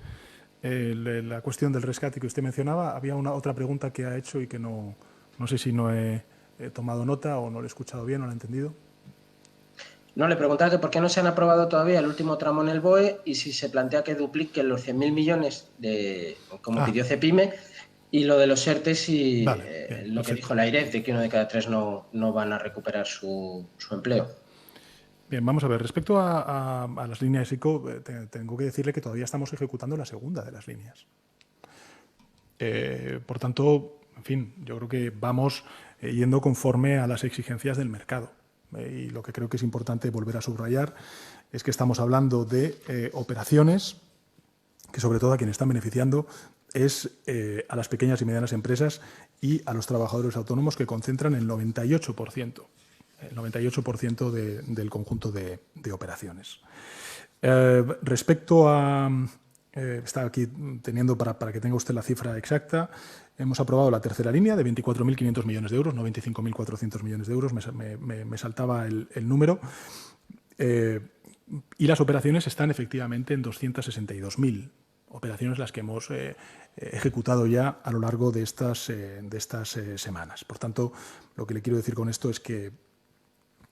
la cuestión del rescate que usted mencionaba. Había otra pregunta que ha hecho y que no sé si no he tomado nota o no lo he escuchado bien o no lo he entendido. No, le preguntaba que por qué no se han aprobado todavía el último tramo en el BOE y si se plantea que dupliquen los 100.000 millones, como pidió Cepyme, y lo de los ERTES y vale, lo que dijo la AIREF, de que 1 de cada 3 no van a recuperar su empleo. Bien, vamos a ver. Respecto a las líneas ICO, tengo que decirle que todavía estamos ejecutando la segunda de las líneas. Por tanto, en fin, yo creo que vamos yendo conforme a las exigencias del mercado. Y lo que creo que es importante volver a subrayar es que estamos hablando de operaciones que, sobre todo, a quien están beneficiando es a las pequeñas y medianas empresas y a los trabajadores autónomos, que concentran el 98%. El 98% del conjunto de operaciones. Respecto a... está aquí teniendo, para que tenga usted la cifra exacta, hemos aprobado la tercera línea de 24.500 millones de euros, no 25.400 millones de euros, me saltaba el número. Y las operaciones están efectivamente en 262.000 operaciones, las que hemos ejecutado ya a lo largo de estas semanas. Por tanto, lo que le quiero decir con esto es que,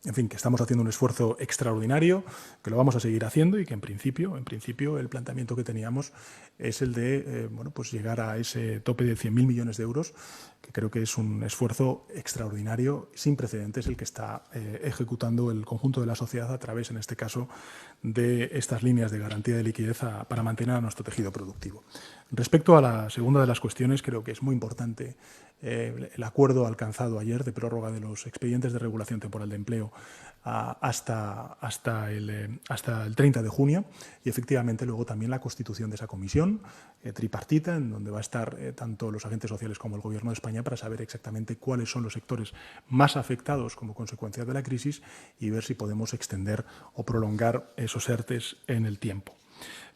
en fin, que estamos haciendo un esfuerzo extraordinario, que lo vamos a seguir haciendo y que en principio el planteamiento que teníamos es el de pues llegar a ese tope de 100.000 millones de euros que creo que es un esfuerzo extraordinario, sin precedentes, el que está ejecutando el conjunto de la sociedad a través, en este caso, de estas líneas de garantía de liquidez para mantener a nuestro tejido productivo. Respecto a la segunda de las cuestiones, creo que es muy importante el acuerdo alcanzado ayer de prórroga de los expedientes de regulación temporal de empleo hasta el 30 de junio y, efectivamente, luego también la constitución de esa comisión tripartita, en donde va a estar tanto los agentes sociales como el Gobierno de España para saber exactamente cuáles son los sectores más afectados como consecuencia de la crisis y ver si podemos extender o prolongar esos ERTEs en el tiempo.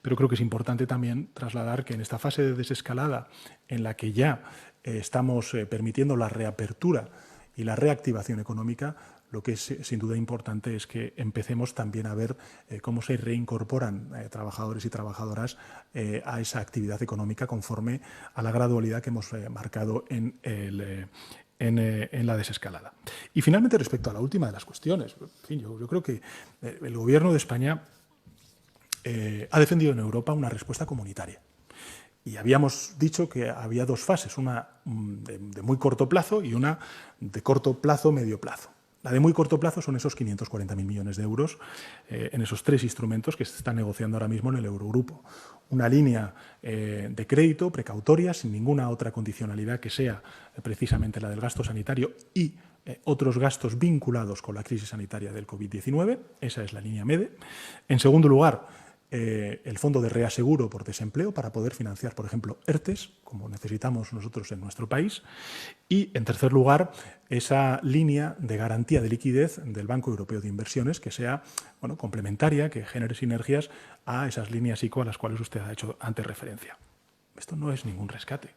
Pero creo que es importante también trasladar que en esta fase de desescalada, en la que ya estamos permitiendo la reapertura y la reactivación económica, lo que es sin duda importante es que empecemos también a ver cómo se reincorporan trabajadores y trabajadoras a esa actividad económica conforme a la gradualidad que hemos marcado en la desescalada. Y finalmente, respecto a la última de las cuestiones, en fin, yo creo que el Gobierno de España ha defendido en Europa una respuesta comunitaria. Y habíamos dicho que había dos fases, una de muy corto plazo y una de corto plazo, medio plazo. La de muy corto plazo son esos 540.000 millones de euros en esos tres instrumentos que se están negociando ahora mismo en el Eurogrupo. Una línea de crédito precautoria, sin ninguna otra condicionalidad que sea precisamente la del gasto sanitario y otros gastos vinculados con la crisis sanitaria del COVID-19. Esa es la línea MEDE. En segundo lugar, el fondo de reaseguro por desempleo para poder financiar, por ejemplo, ERTES, como necesitamos nosotros en nuestro país. Y, en tercer lugar, esa línea de garantía de liquidez del Banco Europeo de Inversiones que sea complementaria, que genere sinergias a esas líneas ICO a las cuales usted ha hecho antes referencia. Esto no es ningún rescate.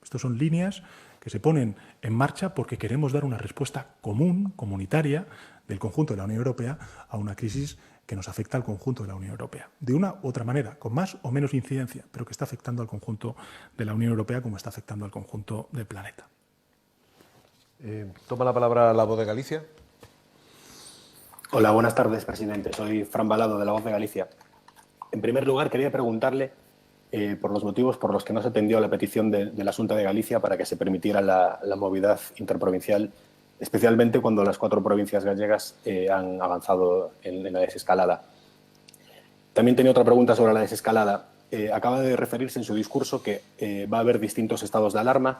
Estos son líneas que se ponen en marcha porque queremos dar una respuesta común, comunitaria, del conjunto de la Unión Europea a una crisis que nos afecta al conjunto de la Unión Europea. De una u otra manera, con más o menos incidencia, pero que está afectando al conjunto de la Unión Europea como está afectando al conjunto del planeta. Toma la palabra La Voz de Galicia. Hola, buenas tardes, presidente. Soy Fran Balado, de La Voz de Galicia. En primer lugar, quería preguntarle por los motivos por los que no se atendió a la petición de la Xunta de Galicia para que se permitiera la movilidad interprovincial, especialmente cuando las 4 provincias gallegas han avanzado en la desescalada. También tenía otra pregunta sobre la desescalada. Acaba de referirse en su discurso que va a haber distintos estados de alarma.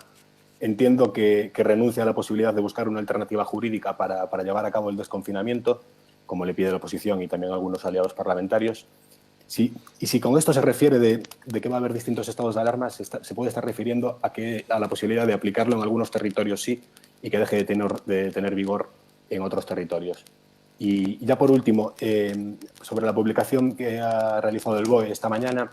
Entiendo que renuncia a la posibilidad de buscar una alternativa jurídica para llevar a cabo el desconfinamiento, como le pide la oposición y también algunos aliados parlamentarios. Y si con esto se refiere de que va a haber distintos estados de alarma, se puede estar refiriendo a la posibilidad de aplicarlo en algunos territorios sí y que deje de tener vigor en otros territorios. Y ya por último, sobre la publicación que ha realizado el BOE esta mañana,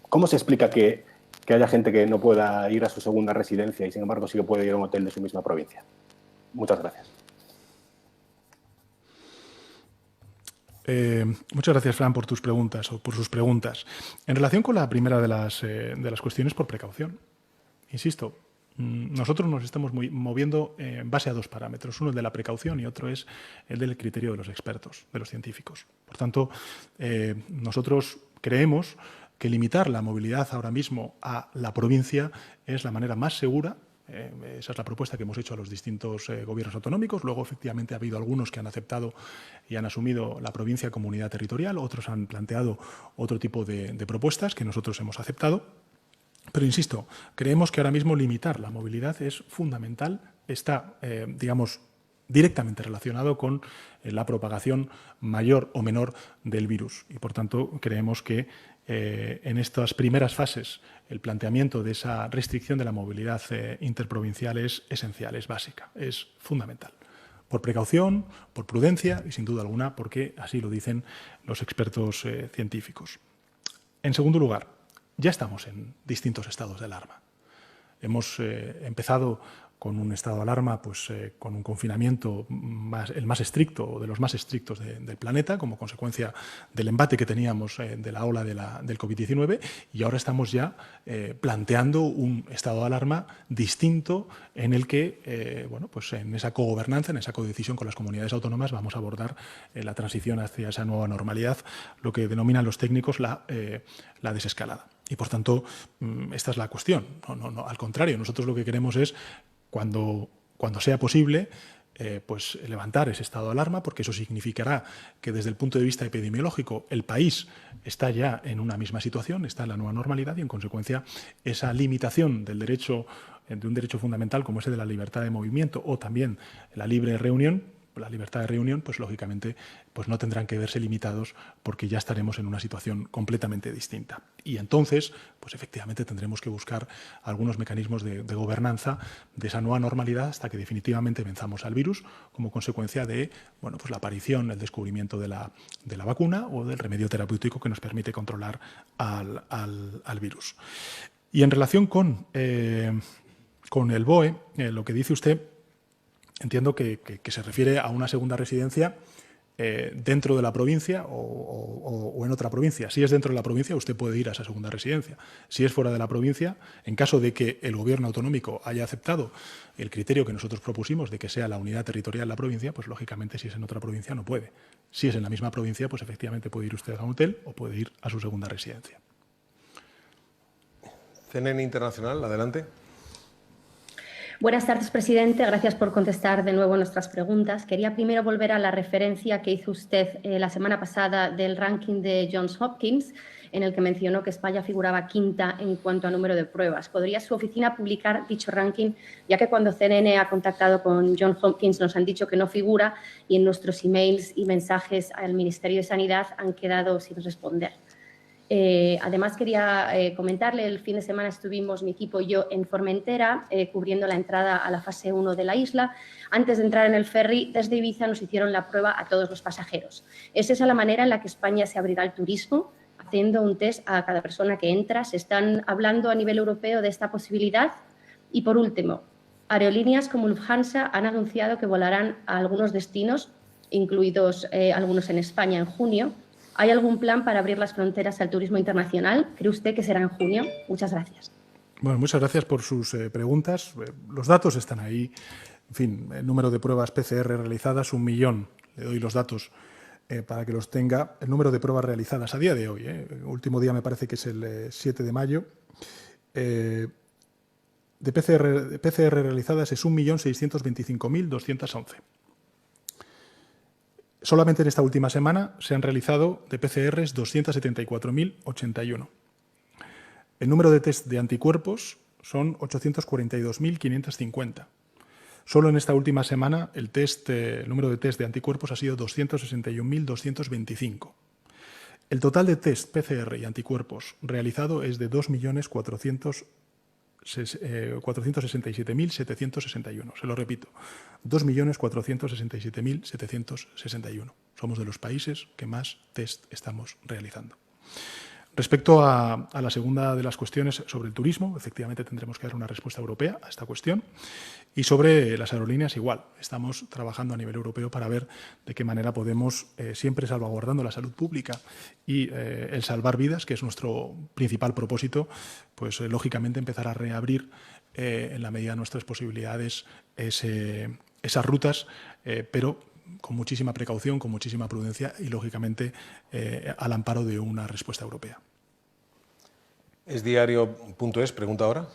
¿cómo se explica que haya gente que no pueda ir a su segunda residencia y sin embargo sí que puede ir a un hotel de su misma provincia? Muchas gracias. Muchas gracias, Fran, por tus preguntas o por sus preguntas. En relación con la primera de las cuestiones, por precaución. Insisto, nosotros nos estamos moviendo en base a 2 parámetros. Uno el de la precaución y otro es el del criterio de los expertos, de los científicos. Por tanto, nosotros creemos que limitar la movilidad ahora mismo a la provincia es la manera más segura. Esa es la propuesta que hemos hecho a los distintos gobiernos autonómicos. Luego, efectivamente, ha habido algunos que han aceptado y han asumido la provincia como unidad territorial. Otros han planteado otro tipo de propuestas que nosotros hemos aceptado. Pero, insisto, creemos que ahora mismo limitar la movilidad es fundamental. Está, digamos, directamente relacionado con la propagación mayor o menor del virus. Y, por tanto, creemos que en estas primeras fases el planteamiento de esa restricción de la movilidad interprovincial es esencial, es básica, es fundamental. Por precaución, por prudencia y, sin duda alguna, porque así lo dicen los expertos científicos. En segundo lugar, ya estamos en distintos estados de alarma. Hemos empezado con un estado de alarma, con un confinamiento el más estricto o de los más estrictos del planeta, como consecuencia del embate que teníamos de la ola del COVID-19, y ahora estamos ya planteando un estado de alarma distinto en el que, en esa cogobernanza, en esa codecisión con las comunidades autónomas, vamos a abordar la transición hacia esa nueva normalidad, lo que denominan los técnicos la desescalada. Y, por tanto, esta es la cuestión. No, al contrario, nosotros lo que queremos es, cuando sea posible, pues levantar ese estado de alarma, porque eso significará que desde el punto de vista epidemiológico el país está ya en una misma situación, está en la nueva normalidad y, en consecuencia, esa limitación del derecho, de un derecho fundamental como ese de la libertad de movimiento o también la libre reunión, la libertad de reunión, pues lógicamente pues no tendrán que verse limitados, porque ya estaremos en una situación completamente distinta. Y entonces, pues efectivamente tendremos que buscar algunos mecanismos de gobernanza de esa nueva normalidad hasta que definitivamente venzamos al virus, como consecuencia de pues la aparición, el descubrimiento de la vacuna o del remedio terapéutico que nos permite controlar al virus. Y en relación con el BOE, lo que dice usted, entiendo que se refiere a una segunda residencia dentro de la provincia o en otra provincia. Si es dentro de la provincia, usted puede ir a esa segunda residencia. Si es fuera de la provincia, en caso de que el Gobierno autonómico haya aceptado el criterio que nosotros propusimos de que sea la unidad territorial la provincia, pues lógicamente si es en otra provincia no puede. Si es en la misma provincia, pues efectivamente puede ir usted a un hotel o puede ir a su segunda residencia. CNN Internacional, adelante. Buenas tardes, presidente. Gracias por contestar de nuevo nuestras preguntas. Quería primero volver a la referencia que hizo usted la semana pasada del ranking de Johns Hopkins, en el que mencionó que España figuraba quinta en cuanto a número de pruebas. ¿Podría su oficina publicar dicho ranking, ya que cuando CNN ha contactado con Johns Hopkins nos han dicho que no figura y en nuestros emails y mensajes al Ministerio de Sanidad han quedado sin responder? Además, quería comentarle, el fin de semana estuvimos mi equipo y yo en Formentera cubriendo la entrada a la fase 1 de la isla. Antes de entrar en el ferry, desde Ibiza nos hicieron la prueba a todos los pasajeros. ¿Es esa la manera en la que España se abrirá al turismo? Haciendo un test a cada persona que entra. ¿Se están hablando a nivel europeo de esta posibilidad? Y, por último, aerolíneas como Lufthansa han anunciado que volarán a algunos destinos, incluidos algunos en España en junio. ¿Hay algún plan para abrir las fronteras al turismo internacional? ¿Cree usted que será en junio? Muchas gracias. Bueno, muchas gracias por sus preguntas. Los datos están ahí. En fin, el número de pruebas PCR realizadas, 1 millón. Le doy los datos para que los tenga. El número de pruebas realizadas a día de hoy, el último día me parece que es el 7 de mayo, de PCR realizadas es 1.625.211. Solamente en esta última semana se han realizado de PCRs 274.081. El número de test de anticuerpos son 842.550. Solo en esta última semana el número de test de anticuerpos ha sido 261.225. El total de test PCR y anticuerpos realizado es de 2.467.761. Se lo repito, 2.467.761. Somos de los países que más test estamos realizando. Respecto a la segunda de las cuestiones sobre el turismo, efectivamente tendremos que dar una respuesta europea a esta cuestión. Y sobre las aerolíneas, igual. Estamos trabajando a nivel europeo para ver de qué manera podemos, siempre salvaguardando la salud pública y el salvar vidas, que es nuestro principal propósito, pues lógicamente empezar a reabrir en la medida de nuestras posibilidades esas rutas, pero con muchísima precaución, con muchísima prudencia y, lógicamente, al amparo de una respuesta europea. Esdiario.es, pregunta ahora.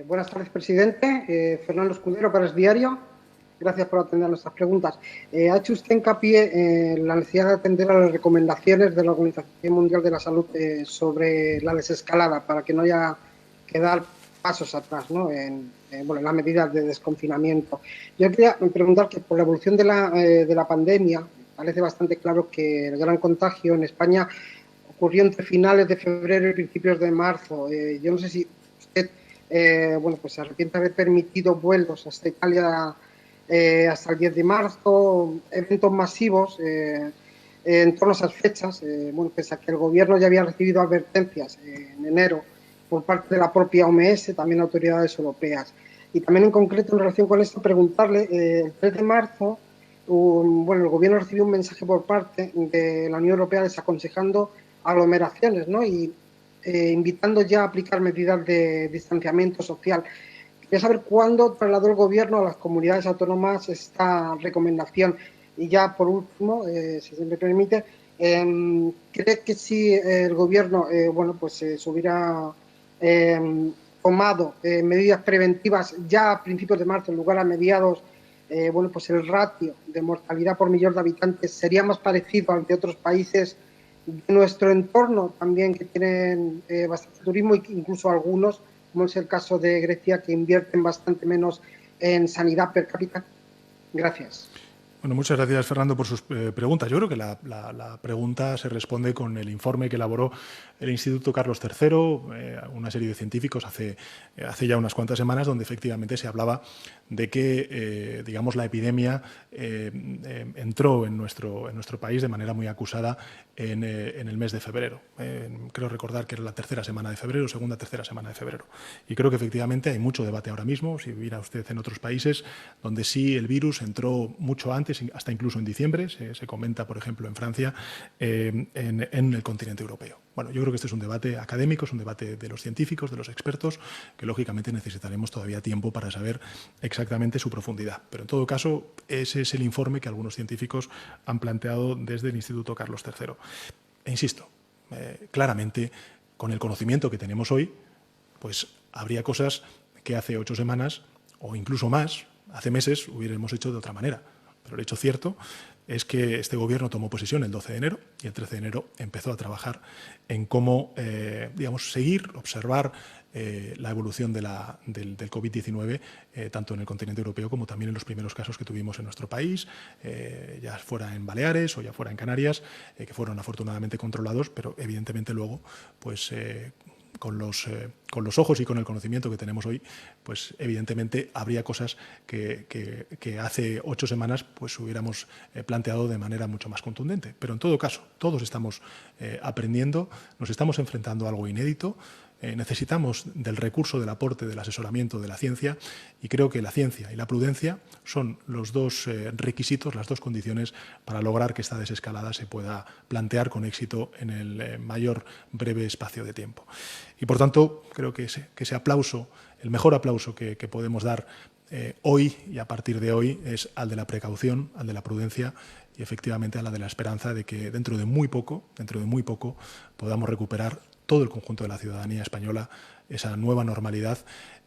Buenas tardes, presidente. Fernando Escudero para Esdiario. Gracias por atender nuestras preguntas. Ha hecho usted hincapié en la necesidad de atender a las recomendaciones de la Organización Mundial de la Salud sobre la desescalada, para que no haya que dar pasos atrás, ¿no? en las medidas de desconfinamiento. Yo quería preguntar que por la evolución de la pandemia parece bastante claro que el gran contagio en España ocurrió entre finales de febrero y principios de marzo. Yo no sé si usted pues se arrepiente de haber permitido vuelos hasta Italia hasta el 10 de marzo, eventos masivos en torno a esas fechas, pese a que el Gobierno ya había recibido advertencias en enero por parte de la propia OMS, también autoridades europeas. Y también en concreto en relación con esto, preguntarle, el 3 de marzo, el Gobierno recibió un mensaje por parte de la Unión Europea desaconsejando aglomeraciones, ¿no? Y invitando ya a aplicar medidas de distanciamiento social. Quería saber cuándo trasladó el Gobierno a las comunidades autónomas esta recomendación. Y ya, por último, si se me permite, ¿Cree que si el Gobierno se hubiera tomado medidas preventivas ya a principios de marzo en lugar a mediados, el ratio de mortalidad por millón de habitantes sería más parecido al de otros países de nuestro entorno también que tienen bastante turismo, e incluso algunos, como es el caso de Grecia, que invierten bastante menos en sanidad per cápita? Gracias. Bueno, muchas gracias, Fernando, por sus preguntas. Yo creo que la pregunta se responde con el informe que elaboró el Instituto Carlos III, una serie de científicos hace ya unas cuantas semanas, donde efectivamente se hablaba de que, digamos, la epidemia entró en nuestro país de manera muy acusada en el mes de febrero. Creo recordar que era la tercera semana de febrero, segunda, tercera semana de febrero. Y creo que efectivamente hay mucho debate ahora mismo, si viviera usted en otros países, donde sí el virus entró mucho antes, hasta incluso en diciembre, se comenta, por ejemplo, en Francia, en el continente europeo. Bueno, yo creo que este es un debate académico, es un debate de los científicos, de los expertos, que lógicamente necesitaremos todavía tiempo para saber exactamente su profundidad. Pero en todo caso, ese es el informe que algunos científicos han planteado desde el Instituto Carlos III. E insisto, claramente, con el conocimiento que tenemos hoy, pues habría cosas que hace 8 semanas o incluso más, hace meses, hubiéramos hecho de otra manera. Pero el hecho cierto es que este Gobierno tomó posesión el 12 de enero y el 13 de enero empezó a trabajar en cómo, seguir, observar la evolución del COVID-19, tanto en el continente europeo como también en los primeros casos que tuvimos en nuestro país, ya fuera en Baleares o ya fuera en Canarias, que fueron afortunadamente controlados, pero evidentemente luego, pues con los ojos y con el conocimiento que tenemos hoy, pues evidentemente habría cosas que hace 8 semanas pues hubiéramos planteado de manera mucho más contundente. Pero en todo caso, todos estamos aprendiendo, nos estamos enfrentando a algo inédito. Necesitamos del recurso, del aporte, del asesoramiento de la ciencia, y creo que la ciencia y la prudencia son los dos requisitos, las dos condiciones para lograr que esta desescalada se pueda plantear con éxito en el mayor breve espacio de tiempo. Y por tanto, creo que ese aplauso, el mejor aplauso que podemos dar hoy y a partir de hoy es al de la precaución, al de la prudencia y efectivamente a la de la esperanza de que dentro de muy poco podamos recuperar todo el conjunto de la ciudadanía española esa nueva normalidad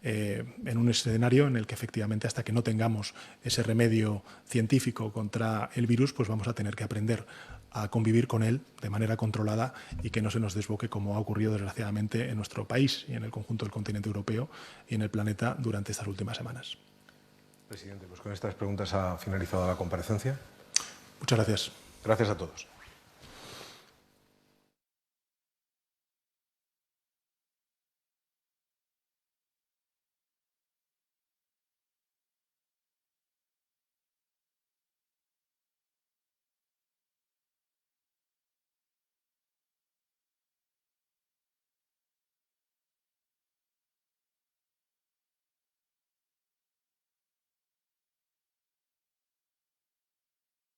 en un escenario en el que efectivamente hasta que no tengamos ese remedio científico contra el virus, pues vamos a tener que aprender a convivir con él de manera controlada y que no se nos desboque como ha ocurrido desgraciadamente en nuestro país y en el conjunto del continente europeo y en el planeta durante estas últimas semanas. Presidente, pues con estas preguntas ha finalizado la comparecencia. Muchas gracias. Gracias a todos.